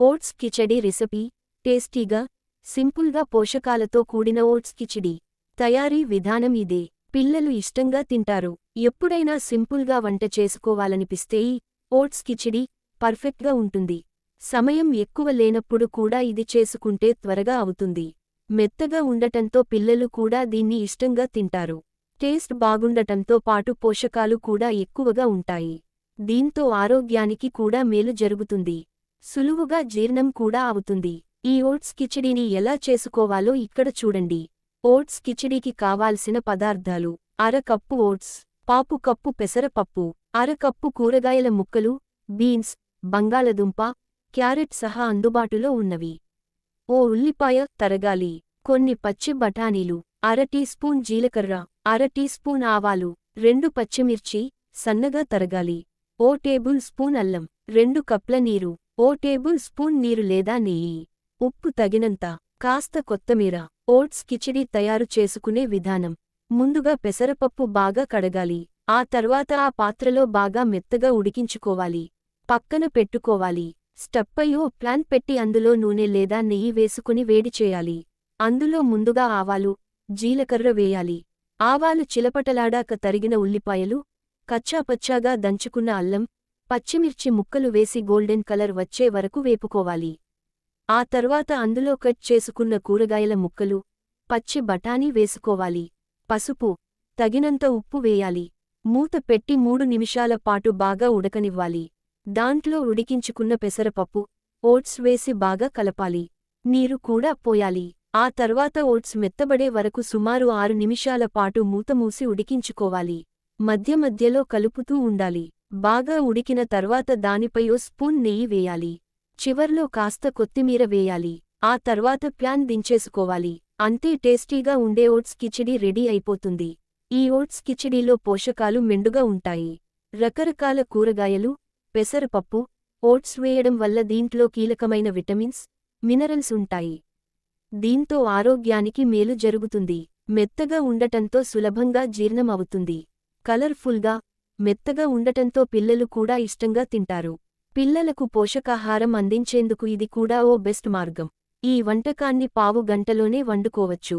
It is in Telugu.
ఓట్స్ కిచడీ రెసిపీ టేస్టీగా సింపుల్గా పోషకాలతో కూడిన ఓట్స్ కిచిడి తయారీ విధానం ఇదే. పిల్లలు ఇష్టంగా తింటారు. ఎప్పుడైనా సింపుల్గా వంట చేసుకోవాలనిపిస్తే ఈ ఓట్స్ కిచిడి పర్ఫెక్ట్గా ఉంటుంది. సమయం ఎక్కువ లేనప్పుడు కూడా ఇది చేసుకుంటే త్వరగా అవుతుంది. మెత్తగా ఉండటంతో పిల్లలు కూడా దీన్ని ఇష్టంగా తింటారు. టేస్ట్ బాగుండటంతో పాటు పోషకాలు కూడా ఎక్కువగా ఉంటాయి. దీంతో ఆరోగ్యానికి కూడా మేలు జరుగుతుంది. సులువుగా జీర్ణం కూడా అవుతుంది. ఈ ఓట్స్ కిచిడీని ఎలా చేసుకోవాలో ఇక్కడ చూడండి. ఓట్స్ కిచిడీకి కావాల్సిన పదార్థాలు: అర కప్పు ఓట్స్, పావు కప్పు పెసరపప్పు, అర కప్పు కూరగాయల ముక్కలు, బీన్స్, బంగాళదుంప, క్యారెట్ సహా అందుబాటులో ఉన్నవి. ఓ ఉల్లిపాయ తరగాలి, కొన్ని పచ్చి బఠానీలు, అర టీ స్పూన్ జీలకర్ర, అర టీ స్పూన్ ఆవాలు, 2 పచ్చిమిర్చి సన్నగా తరగాలి, ఓ టేబుల్ స్పూన్ అల్లం, 2 కప్ల నీరు, ఓ టేబుల్ స్పూన్ నీరు లేదా నెయ్యి, ఉప్పు తగినంత, కాస్త కొత్తిమీర. ఓట్స్ కిచిడి తయారు చేసుకునే విధానం: ముందుగా పెసరపప్పు బాగా కడగాలి. ఆ తర్వాత ఆ పాత్రలో బాగా మెత్తగా ఉడికించుకోవాలి. పక్కన పెట్టుకోవాలి. స్టవ్పై ఓ ప్యాన్ పెట్టి అందులో నూనె లేదా నెయ్యి వేసుకుని వేడి చేయాలి. అందులో ముందుగా ఆవాలు, జీలకర్ర వేయాలి. ఆవాలు చిలపటలాడాక తరిగిన ఉల్లిపాయలు, కచ్చాపచ్చాగా దంచుకున్న అల్లం, పచ్చిమిర్చి ముక్కలు వేసి గోల్డెన్ కలర్ వచ్చే వరకు వేపుకోవాలి. ఆ తర్వాత అందులో కట్ చేసుకున్న కూరగాయల ముక్కలు, పచ్చి బఠానీ వేసుకోవాలి. పసుపు, తగినంత ఉప్పు వేయాలి. మూత పెట్టి 3 నిమిషాల పాటు బాగా ఉడకనివ్వాలి. దాంట్లో ఉడికించుకున్న పెసరపప్పు, ఓట్స్ వేసి బాగా కలపాలి. నీరు కూడా పోయాలి. ఆ తర్వాత ఓట్స్ మెత్తబడే వరకు సుమారు 6 నిమిషాల పాటు మూత మూసి ఉడికించుకోవాలి. మధ్య మధ్యలో కలుపుతూ ఉండాలి. బాగా ఉడికిన తర్వాత దానిపై ఓ స్పూన్ నెయ్యి వేయాలి. చివర్లో కాస్త కొత్తిమీర వేయాలి. ఆ తర్వాత ప్యాన్ దించేసుకోవాలి. అంతే, టేస్టీగా ఉండే ఓట్స్ కిచిడి రెడీ అయిపోతుంది. ఈ ఓట్స్ కిచిడీలో పోషకాలు మెండుగా ఉంటాయి. రకరకాల కూరగాయలు, పెసరపప్పు, ఓట్స్ వేయడం వల్ల దీంట్లో కీలకమైన విటమిన్స్, మినరల్స్ ఉంటాయి. దీంతో ఆరోగ్యానికి మేలు జరుగుతుంది. మెత్తగా ఉండటంతో సులభంగా జీర్ణం అవుతుంది. కలర్ఫుల్గా, మెత్తగా ఉండటంతో పిల్లలు కూడా ఇష్టంగా తింటారు. పిల్లలకు పోషకాహారం అందించేందుకు ఇది కూడా ఓ బెస్ట్ మార్గం. ఈ వంటకాన్ని పావు గంటలోనే వండుకోవచ్చు.